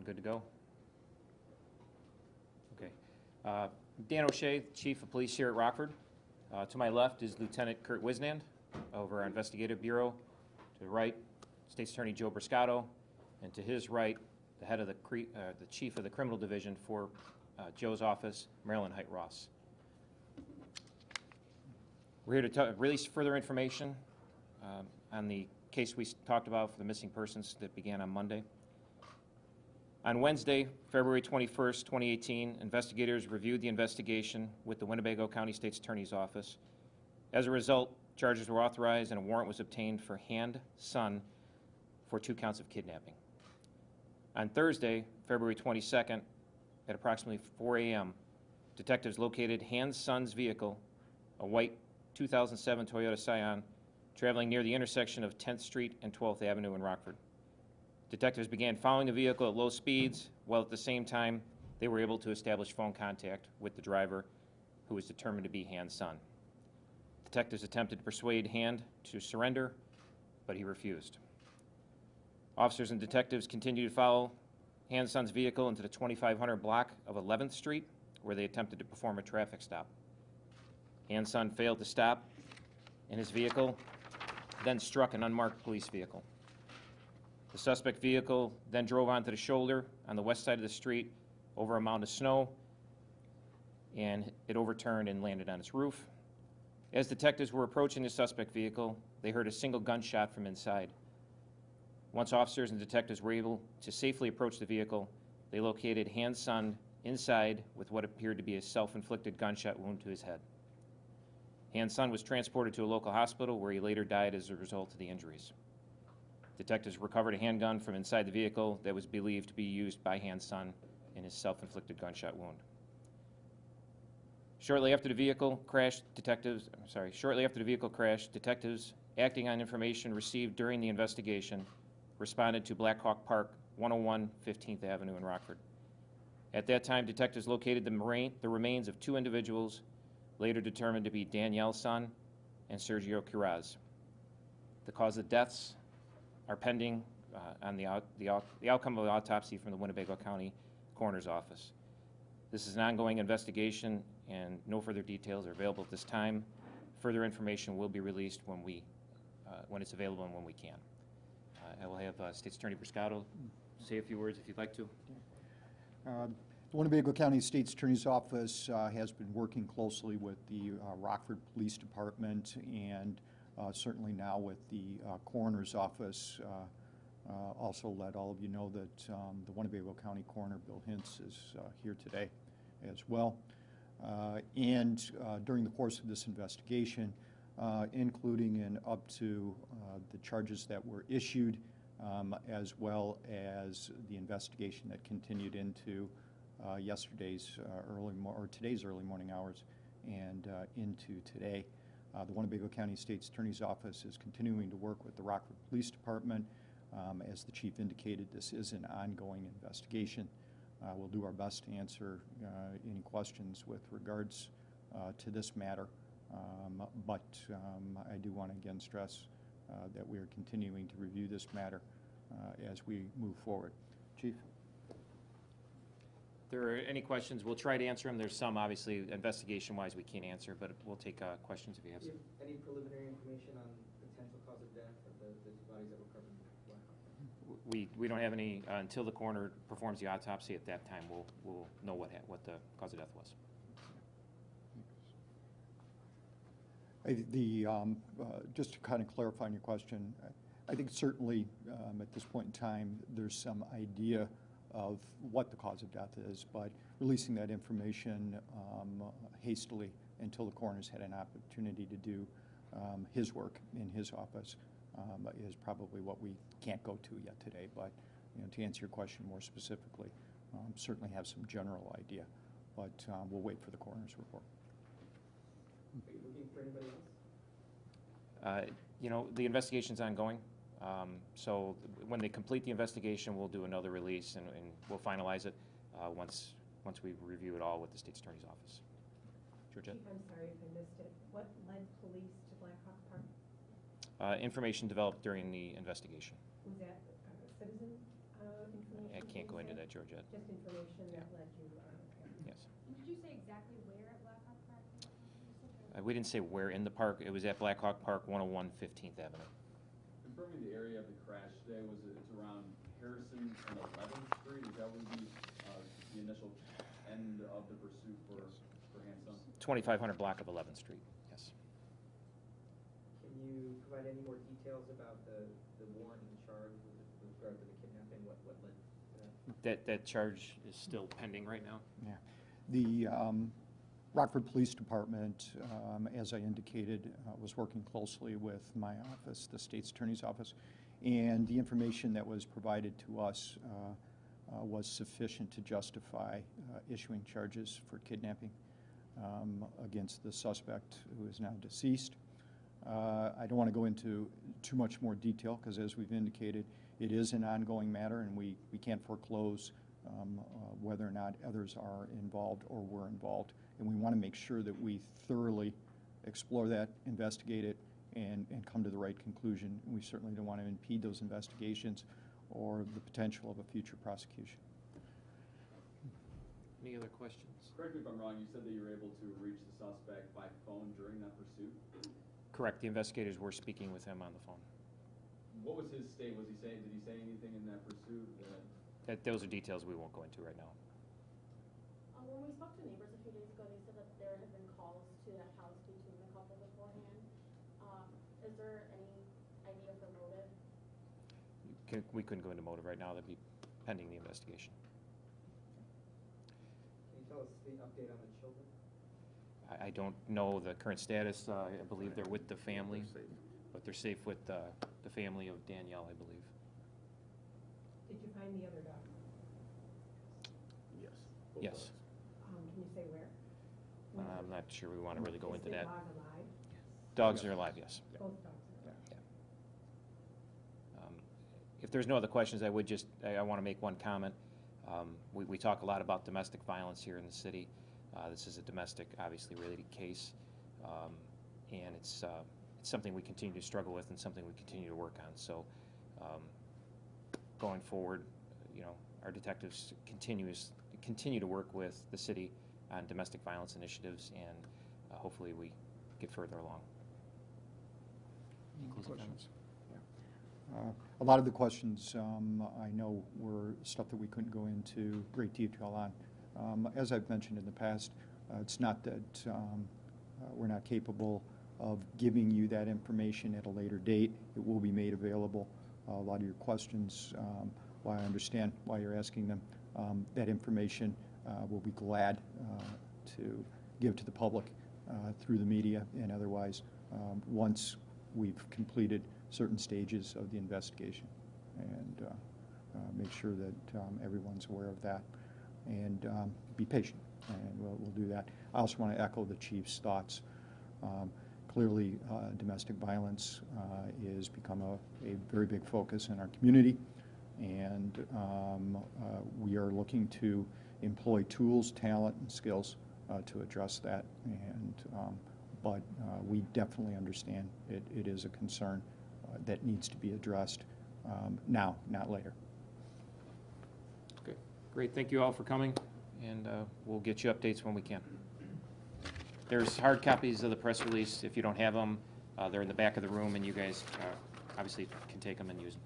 good to go? Okay. Dan O'Shea, Chief of Police here at Rockford. To my left is Lieutenant Kurt Wisnand over our Investigative Bureau. To the right, State's Attorney Joe Briscato, and to his right, the head of the Chief of the Criminal Division for Joe's office, Marilyn Height Ross. We're here to release further information on the case we talked about for the missing persons that began on Monday. On Wednesday, February 21st, 2018, investigators reviewed the investigation with the Winnebago County State's Attorney's Office. As a result, charges were authorized and a warrant was obtained for Hand Son for 2 counts of kidnapping. On Thursday, February 22nd, at approximately 4 a.m., detectives located Hand Son's vehicle, a white 2007 Toyota Scion, traveling near the intersection of 10th Street and 12th Avenue in Rockford. Detectives began following the vehicle at low speeds, while at the same time they were able to establish phone contact with the driver, who was determined to be Hand's son. Detectives attempted to persuade Hand to surrender, but he refused. Officers and detectives continued to follow Hand's son's vehicle into the 2500 block of 11th Street, where they attempted to perform a traffic stop. Hand's son failed to stop, and his vehicle then struck an unmarked police vehicle. The suspect vehicle then drove onto the shoulder on the west side of the street over a mound of snow, and it overturned and landed on its roof. As detectives were approaching the suspect vehicle, they heard a single gunshot from inside. Once officers and detectives were able to safely approach the vehicle, they located Hand's son inside with what appeared to be a self-inflicted gunshot wound to his head. Hand's son was transported to a local hospital where he later died as a result of the injuries. Detectives recovered a handgun from inside the vehicle that was believed to be used by Hand's son in his self-inflicted gunshot wound. Shortly after the vehicle crashed, detectives acting on information received during the investigation responded to Black Hawk Park, 101 15th Avenue in Rockford. At that time, detectives located the remains of 2 individuals later determined to be Danielle's son and Sergio Curaz. The cause of deaths are pending on the outcome of the autopsy from the Winnebago County Coroner's Office. This is an ongoing investigation, and no further details are available at this time. Further information will be released when it's available and when we can. I will have State's Attorney Briscato say a few words if you'd like to. The Winnebago County State's Attorney's Office has been working closely with the Rockford Police Department and certainly now with the Coroner's Office. Also let all of you know that the Winnebago County Coroner, Bill Hintz, is here today as well. During the course of this investigation, including and up to the charges that were issued, as well as the investigation that continued into today's early morning hours and into today. The Winnebago County State's Attorney's Office is continuing to work with the Rockford Police Department. As the Chief indicated, this is an ongoing investigation. We'll do our best to answer any questions with regards to this matter, but I do want to again stress that we are continuing to review this matter as we move forward. Chief? If there are any questions, we'll try to answer them. There's some, obviously, investigation-wise we can't answer, but we'll take questions if you have some. Do you have any preliminary information on potential cause of death of the 2 bodies that were covered in Black Hawk? We don't have any until the coroner performs the autopsy. At that time, we'll know what the cause of death was. Just to kind of clarify on your question, I think certainly at this point in time there's some idea of what the cause of death is, but releasing that information hastily until the coroner's had an opportunity to do his work in his office is probably what we can't go to yet today. But to answer your question more specifically, certainly have some general idea, but we'll wait for the coroner's report. Are you looking for anybody else? The investigation's ongoing. So when they complete the investigation, we'll do another release and we'll finalize it once we review it all with the State's Attorney's Office. Georgette? Chief, I'm sorry if I missed it. What led police to Black Hawk Park? Information developed during the investigation. Was that citizen information? can't go into that, Georgette. Just information that led you, okay. Yes. And did you say exactly where at Blackhawk Park? We didn't say where in the park. It was at Blackhawk Park, 101 15th Avenue. Confirming the area of the crash today, it's around Harrison and 11th Street? Is that would be the initial end of the pursuit for Hanson? 2500 block of 11th Street, yes. Can you provide any more details about the warrant and the charge with regard to the kidnapping? What led to that? That charge is still pending right now. Yeah. The Rockford Police Department, as I indicated, was working closely with my office, the State's Attorney's Office, and the information that was provided to us was sufficient to justify issuing charges for kidnapping against the suspect, who is now deceased. I don't want to go into too much more detail because, as we've indicated, it is an ongoing matter, and we can't foreclose whether or not others are involved or were involved. And we want to make sure that we thoroughly explore that, investigate it, and come to the right conclusion. We certainly don't want to impede those investigations or the potential of a future prosecution. Any other questions? Correct me if I'm wrong, you said that you were able to reach the suspect by phone during that pursuit? Correct. The investigators were speaking with him on the phone. What was his state? Did he say anything in that pursuit? Those are details we won't go into right now. When we spoke to neighbors a few days ago, they said that there had been calls to that house between the couple beforehand. Is there any idea of the motive? We couldn't go into motive right now. That'd be pending the investigation. Can you tell us the update on the children? I don't know the current status. I believe they're with the family, but they're safe with the family of Danielle, I believe. Did you find the other dog? Yes. Yes. Can you say where? I'm not sure we want to really go into that. Is the dog alive? Dogs are alive, yes. Both dogs are alive. If there's no other questions, I want to make one comment. We talk a lot about domestic violence here in the city. This is a domestic, obviously, related case, and it's something we continue to struggle with and something we continue to work on. So going forward, our detectives continue to work with the city on domestic violence initiatives, and hopefully we get further along. Any closing comments? A lot of the questions I know were stuff that we couldn't go into great detail on. As I've mentioned in the past, it's not that we're not capable of giving you that information at a later date. It will be made available. A lot of your questions, while I understand why you're asking them, that information we'll be glad to give to the public through the media and otherwise once we've completed certain stages of the investigation, and make sure that everyone's aware of that, and be patient, and we'll do that. I also want to echo the Chief's thoughts. Clearly, domestic violence has become a very big focus in our community, and we are looking to employ tools, talent, and skills to address that. And but we definitely understand it is a concern that needs to be addressed now, not later. Okay, great. Thank you all for coming, and we'll get you updates when we can. There's hard copies of the press release. If you don't have them, they're in the back of the room, and you guys obviously can take them and use them.